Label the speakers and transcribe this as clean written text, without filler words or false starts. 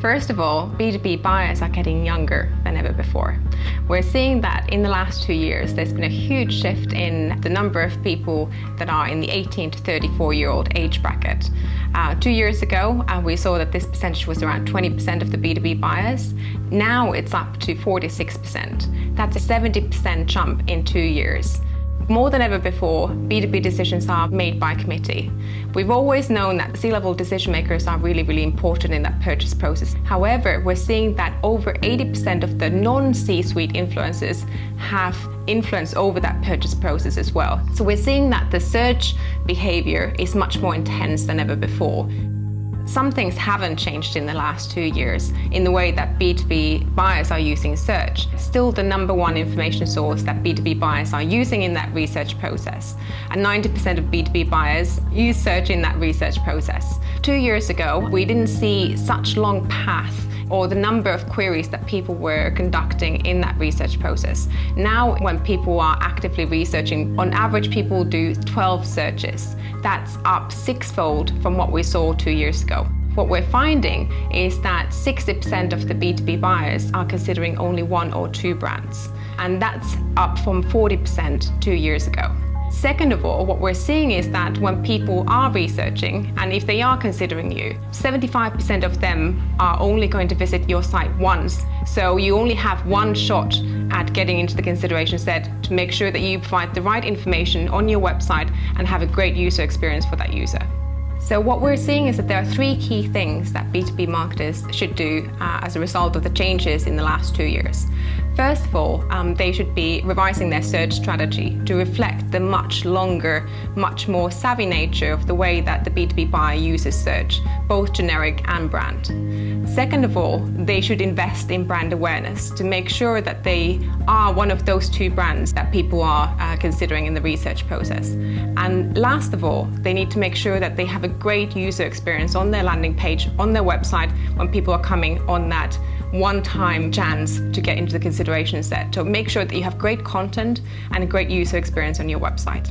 Speaker 1: First of all, B2B buyers are getting younger than ever before. We're seeing that in the last 2 years, there's been a huge shift in the number of people that are in the 18 to 34-year-old age bracket. 2 years ago, we saw that this percentage was around 20% of the B2B buyers. Now it's up to 46%. That's a 70% jump in 2 years. More than ever before, B2B decisions are made by committee. We've always known that C-level decision makers are really important in that purchase process. However, we're seeing that over 80% of the non-C-suite influencers have influence over that purchase process as well. So we're seeing that the search behavior is much more intense than ever before. Some things haven't changed in the last 2 years in the way that B2B buyers are using search. It's still the number one information source that B2B buyers are using in that research process. And 90% of B2B buyers use search in that research process. 2 years ago, we didn't see such long path or the number of queries that people were conducting in that research process. Now, when people are actively researching, on average, people do 12 searches. That's up 6-fold from what we saw 2 years ago. What we're finding is that 60% of the B2B buyers are considering only 1 or 2 brands, and that's up from 40% 2 years ago. Second of all, what we're seeing is that when people are researching, and if they are considering you, 75% of them are only going to visit your site once. So you only have one shot at getting into the consideration set to make sure that you provide the right information on your website and have a great user experience for that user. So what we're seeing is that there are 3 key things that B2B marketers should do as a result of the changes in the last 2 years. First of all, they should be revising their search strategy to reflect the much longer, much more savvy nature of the way that the B2B buyer uses search, both generic and brand. Second of all, they should invest in brand awareness to make sure that they are one of those 2 brands that people are considering in the research process. And last of all, they need to make sure that they have a great user experience on their landing page, on their website, when people are coming on that one-time chance to get into the consideration set. So make sure that you have great content and a great user experience on your website.